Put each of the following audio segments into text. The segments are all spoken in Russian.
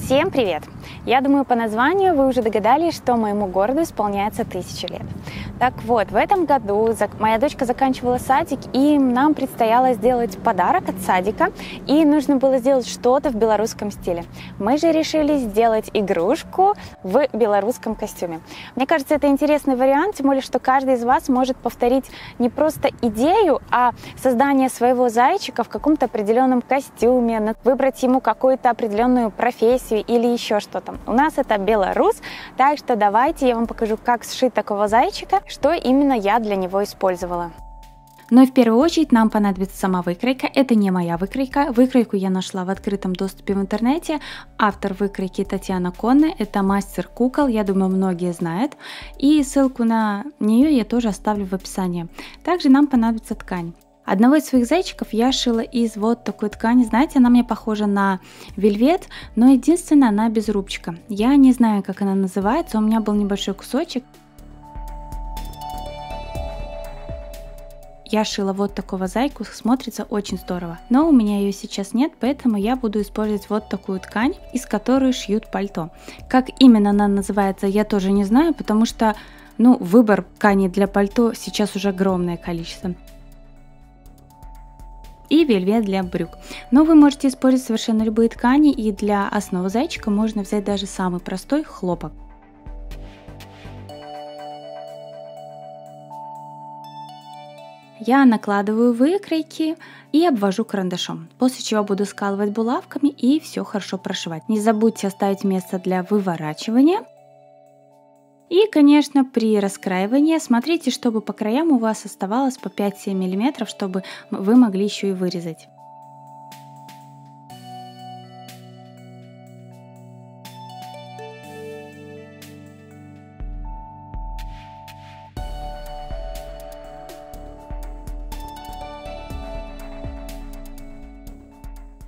Всем привет! Я думаю, по названию вы уже догадались, что моему городу исполняется 1000 лет. Так вот, в этом году моя дочка заканчивала садик, и нам предстояло сделать подарок от садика, и нужно было сделать что-то в белорусском стиле. Мы же решили сделать игрушку в белорусском костюме. Мне кажется, это интересный вариант, тем более, что каждый из вас может повторить не просто идею, а создание своего зайчика в каком-то определенном костюме, выбрать ему какую-то определенную профессию или еще что-то. У нас это Беларусь, так что давайте я вам покажу, как сшить такого зайчика, что именно я для него использовала. Но в первую очередь нам понадобится сама выкройка. Это не моя выкройка. Выкройку я нашла в открытом доступе в интернете. Автор выкройки Татьяна Конне. Это мастер кукол. Я думаю, многие знают. И ссылку на нее я тоже оставлю в описании. Также нам понадобится ткань. Одного из своих зайчиков я шила из вот такой ткани. Знаете, она мне похожа на вельвет, но единственное, она без рубчика. Я не знаю, как она называется. У меня был небольшой кусочек. Я шила вот такого зайку, смотрится очень здорово. Но у меня ее сейчас нет, поэтому я буду использовать вот такую ткань, из которой шьют пальто. Как именно она называется, я тоже не знаю, потому что, выбор ткани для пальто сейчас уже огромное количество. И вельвет для брюк. Но вы можете использовать совершенно любые ткани, и для основы зайчика можно взять даже самый простой хлопок. Я накладываю выкройки и обвожу карандашом, после чего буду скалывать булавками и все хорошо прошивать. Не забудьте оставить место для выворачивания. И, конечно, при раскраивании смотрите, чтобы по краям у вас оставалось по 5-7 мм, чтобы вы могли еще и вырезать.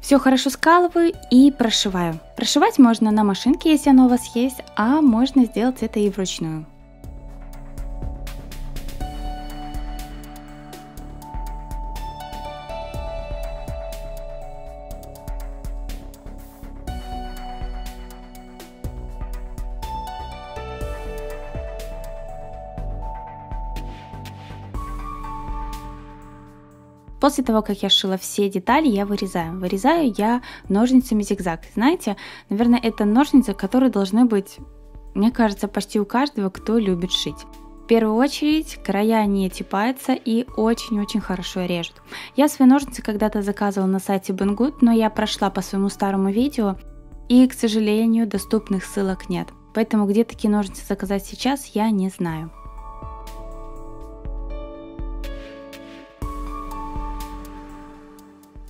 Все хорошо скалываю и прошиваю. Прошивать можно на машинке, если она у вас есть, а можно сделать это и вручную. После того, как я сшила все детали, я вырезаю. Вырезаю я ножницами зигзаг. Знаете, наверное, это ножницы, которые должны быть, мне кажется, почти у каждого, кто любит шить. В первую очередь, края не типаются и очень-очень хорошо режут. Я свои ножницы когда-то заказывала на сайте Banggood, но я прошла по своему старому видео, и, к сожалению, доступных ссылок нет. Поэтому где такие ножницы заказать сейчас, я не знаю.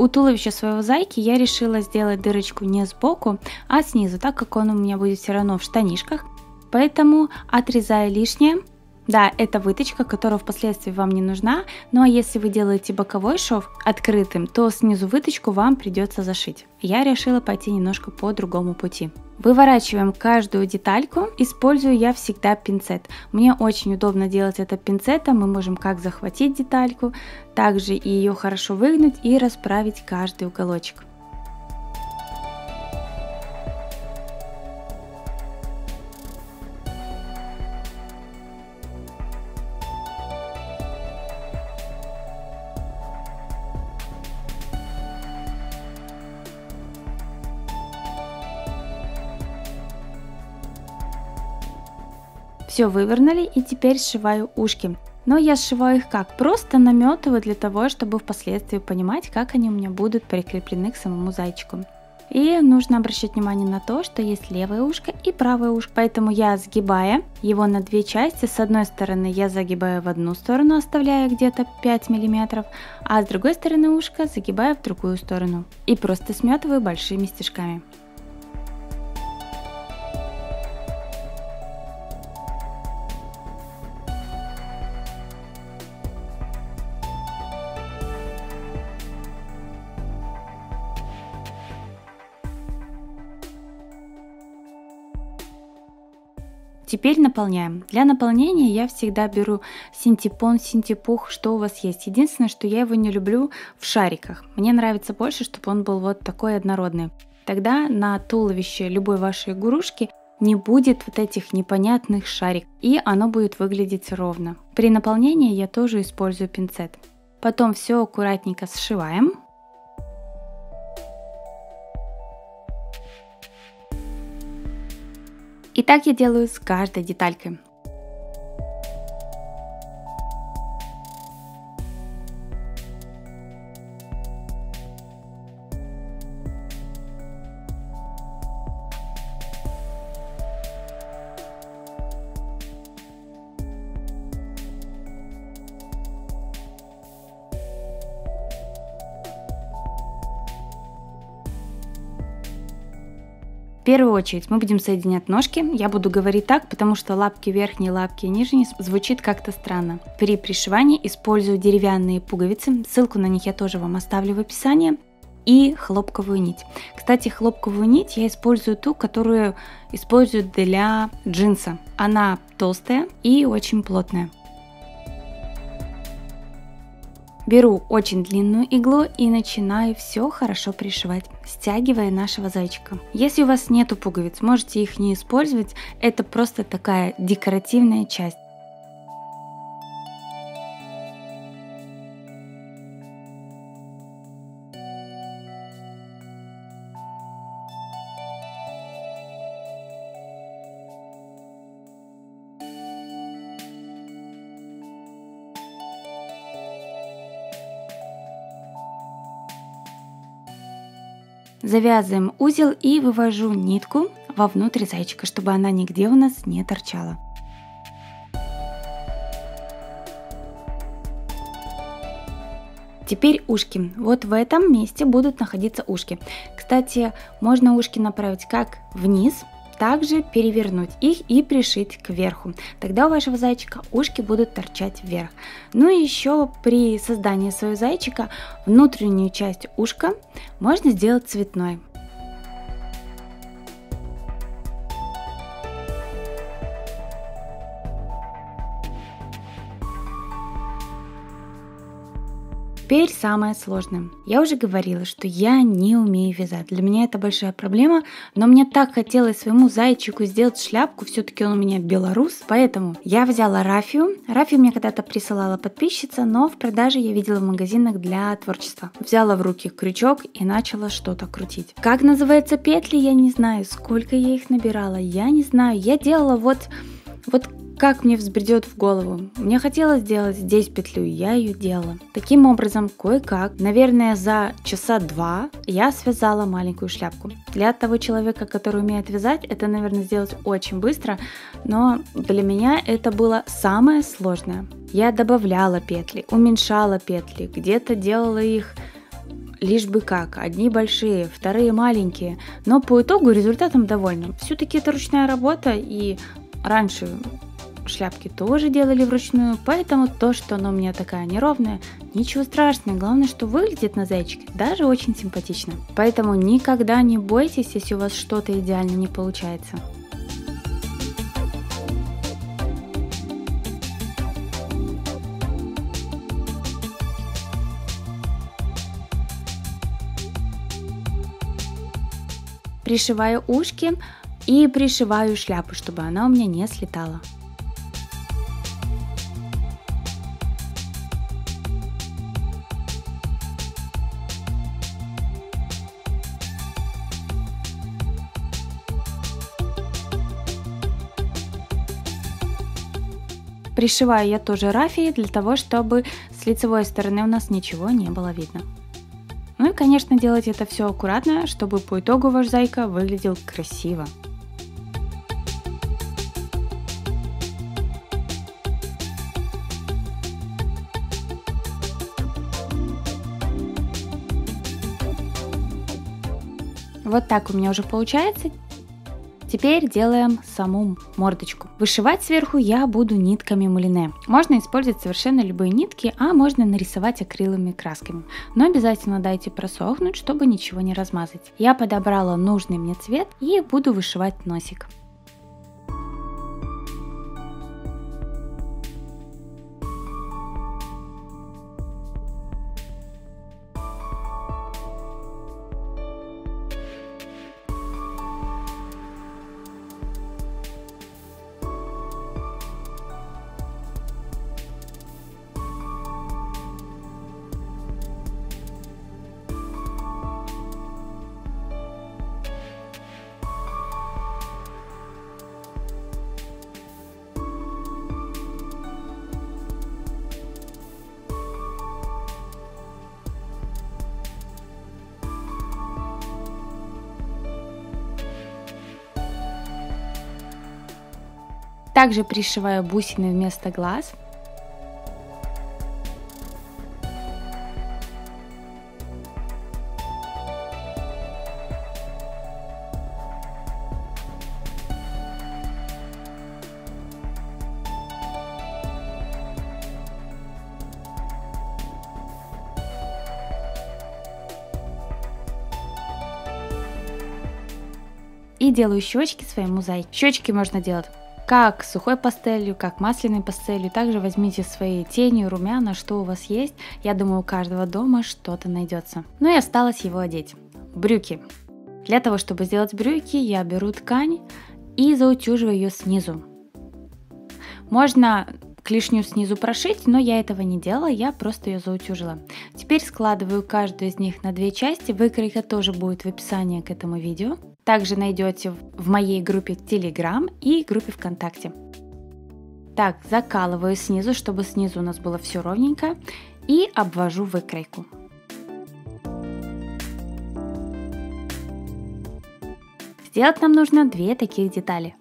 У туловища своего зайки я решила сделать дырочку не сбоку, а снизу, так как он у меня будет все равно в штанишках. Поэтому отрезаю лишнее. Да, это выточка, которая впоследствии вам не нужна. Ну а если вы делаете боковой шов открытым, то снизу выточку вам придется зашить. Я решила пойти немножко по другому пути. Выворачиваем каждую детальку. Использую я всегда пинцет. Мне очень удобно делать это пинцетом. Мы можем как захватить детальку, также и ее хорошо выгнуть и расправить каждый уголочек. Все вывернули, и теперь сшиваю ушки. Но я сшиваю их как? Просто наметываю для того, чтобы впоследствии понимать, как они у меня будут прикреплены к самому зайчику. И нужно обращать внимание на то, что есть левое ушко и правое ушко. Поэтому я, сгибая его на две части, с одной стороны я загибаю в одну сторону, оставляя где-то 5 мм, а с другой стороны ушка загибаю в другую сторону. И просто сметываю большими стежками. Теперь наполняем. Для наполнения я всегда беру синтепон, синтепух, что у вас есть. Единственное, что я его не люблю в шариках. Мне нравится больше, чтобы он был вот такой однородный. Тогда на туловище любой вашей игрушки не будет вот этих непонятных шариков, и оно будет выглядеть ровно. При наполнении я тоже использую пинцет. Потом все аккуратненько сшиваем. И так я делаю с каждой деталькой. В первую очередь мы будем соединять ножки. Я буду говорить так, потому что лапки верхние, лапки нижние звучит как-то странно. При пришивании использую деревянные пуговицы. Ссылку на них я тоже вам оставлю в описании. И хлопковую нить. Кстати, хлопковую нить я использую ту, которую используют для джинса. Она толстая и очень плотная. Беру очень длинную иглу и начинаю все хорошо пришивать, стягивая нашего зайчика. Если у вас нету пуговиц, можете их не использовать, это просто такая декоративная часть. Завязываем узел и вывожу нитку вовнутрь зайчика, чтобы она нигде у нас не торчала. Теперь ушки. Вот в этом месте будут находиться ушки. Кстати, можно ушки направить как вниз, также перевернуть их и пришить кверху. Тогда у вашего зайчика ушки будут торчать вверх. Ну и еще при создании своего зайчика внутреннюю часть ушка можно сделать цветной. Теперь самое сложное. Я уже говорила, что я не умею вязать. Для меня это большая проблема, но мне так хотелось своему зайчику сделать шляпку, все-таки он у меня белорус, поэтому я взяла рафию. Рафию мне когда-то присылала подписчица, но в продаже я видела в магазинах для творчества. Взяла в руки крючок и начала что-то крутить. Как называются петли, я не знаю, сколько я их набирала, я не знаю. Я делала вот как мне взбредет в голову. Мне хотелось сделать здесь петлю, я ее делала. Таким образом, кое-как, наверное, за часа 2 я связала маленькую шляпку. Для того человека, который умеет вязать, это, наверное, сделать очень быстро, но для меня это было самое сложное. Я добавляла петли, уменьшала петли, где-то делала их лишь бы как. Одни большие, вторые маленькие, но по итогу результатом довольна. Все-таки это ручная работа, и раньше шляпки тоже делали вручную, поэтому то, что она у меня такая неровная, ничего страшного. Главное, что выглядит на зайчике даже очень симпатично. Поэтому никогда не бойтесь, если у вас что-то идеально не получается. Пришиваю ушки и пришиваю шляпу, чтобы она у меня не слетала. Пришиваю я тоже рафией для того, чтобы с лицевой стороны у нас ничего не было видно. Ну и, конечно, делать это все аккуратно, чтобы по итогу ваш зайка выглядел красиво. Вот так у меня уже получается. Теперь делаем саму мордочку. Вышивать сверху я буду нитками мулине. Можно использовать совершенно любые нитки, а можно нарисовать акриловыми красками. Но обязательно дайте просохнуть, чтобы ничего не размазать. Я подобрала нужный мне цвет и буду вышивать носик. Также пришиваю бусины вместо глаз. И делаю щечки своей мозаике. Щечки можно делать как сухой пастелью, как масляной пастелью. Также возьмите свои тени, румяна, что у вас есть. Я думаю, у каждого дома что-то найдется. Ну и осталось его одеть. Брюки. Для того, чтобы сделать брюки, я беру ткань и заутюживаю ее снизу. Можно клешню снизу прошить, но я этого не делала, я просто ее заутюжила. Теперь складываю каждую из них на две части. Выкройка тоже будет в описании к этому видео. Также найдете в моей группе Telegram и группе ВКонтакте. Так, закалываю снизу, чтобы снизу у нас было все ровненько, и обвожу выкройку. Сделать нам нужно две таких детали.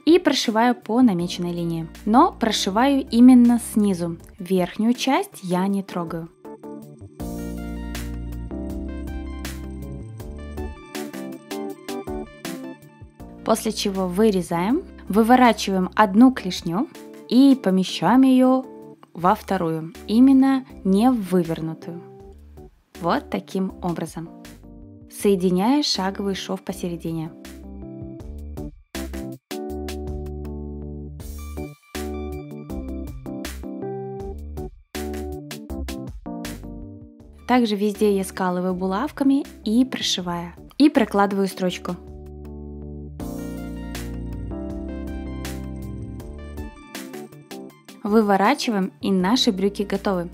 И прошиваю по намеченной линии. Но прошиваю именно снизу. Верхнюю часть я не трогаю. После чего вырезаем, выворачиваем одну клешню и помещаем ее во вторую, именно не в вывернутую. Вот таким образом, соединяя шаговый шов посередине. Также везде я скалываю булавками и прошиваю. И прокладываю строчку. Выворачиваем, и наши брюки готовы.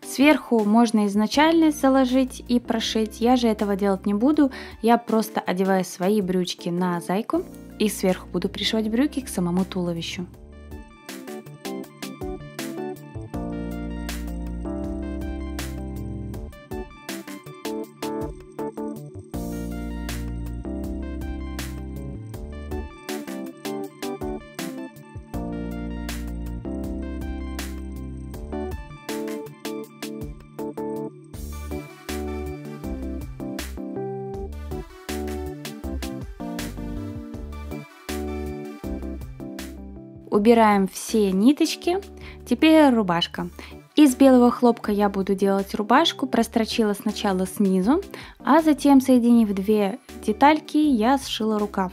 Сверху можно изначально заложить и прошить, я же этого делать не буду, я просто одеваю свои брючки на зайку и сверху буду пришивать брюки к самому туловищу. Убираем все ниточки. Теперь рубашка. Из белого хлопка я буду делать рубашку. Прострочила сначала снизу, а затем, соединив две детальки, я сшила рукав.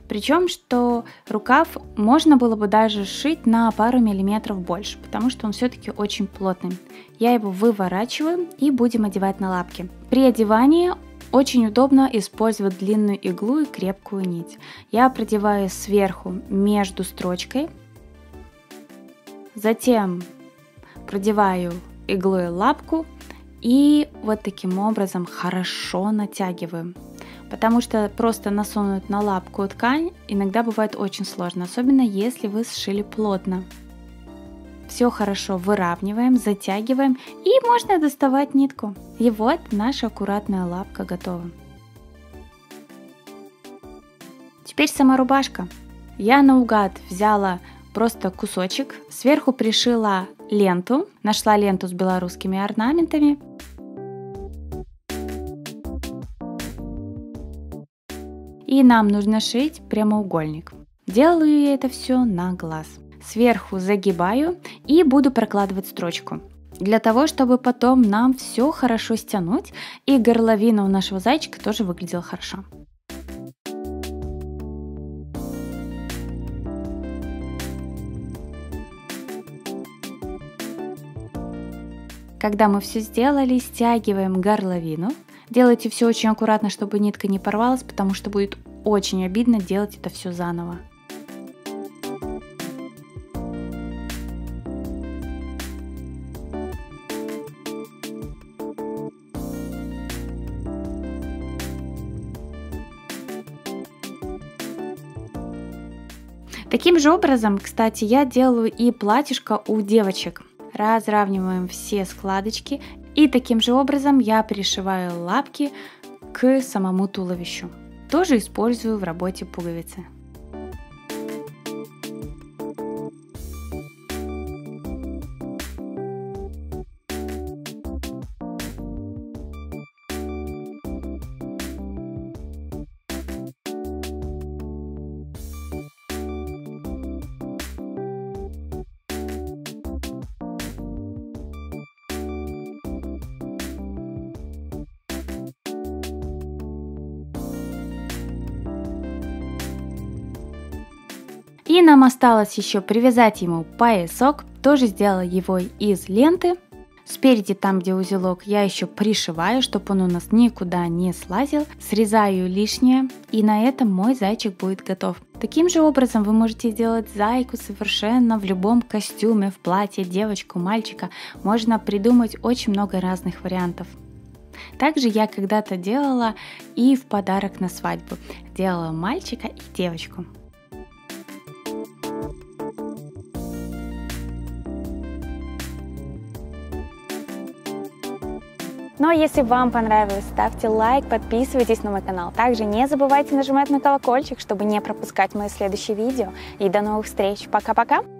Причем, что рукав можно было бы даже сшить на пару миллиметров больше, потому что он все-таки очень плотный. Я его выворачиваю и будем одевать на лапки. При одевании очень удобно использовать длинную иглу и крепкую нить. Я продеваю сверху между строчкой, затем продеваю иглой лапку и вот таким образом хорошо натягиваю. Потому что просто насунуть на лапку ткань иногда бывает очень сложно, особенно если вы сшили плотно. Все хорошо выравниваем, затягиваем и можно доставать нитку. И вот наша аккуратная лапка готова. Теперь сама рубашка. Я наугад взяла просто кусочек, сверху пришила ленту, нашла ленту с белорусскими орнаментами. И нам нужно шить прямоугольник. Делаю я это все на глаз. Сверху загибаю и буду прокладывать строчку. Для того, чтобы потом нам все хорошо стянуть и горловина у нашего зайчика тоже выглядела хорошо. Когда мы все сделали, стягиваем горловину. Делайте все очень аккуратно, чтобы нитка не порвалась, потому что будет очень обидно делать это все заново. Таким же образом, кстати, я делаю и платьишко у девочек. Разравниваем все складочки, и таким же образом я пришиваю лапки к самому туловищу. Тоже использую в работе пуговицы. И нам осталось еще привязать ему поясок. Тоже сделала его из ленты. Спереди, там где узелок, я еще пришиваю, чтобы он у нас никуда не слазил. Срезаю лишнее, и на этом мой зайчик будет готов. Таким же образом вы можете сделать зайку совершенно в любом костюме, в платье, девочку, мальчика. Можно придумать очень много разных вариантов. Также я когда-то делала и в подарок на свадьбу. Делала мальчика и девочку. Ну а если вам понравилось, ставьте лайк, подписывайтесь на мой канал. Также не забывайте нажимать на колокольчик, чтобы не пропускать мои следующие видео. И до новых встреч. Пока-пока!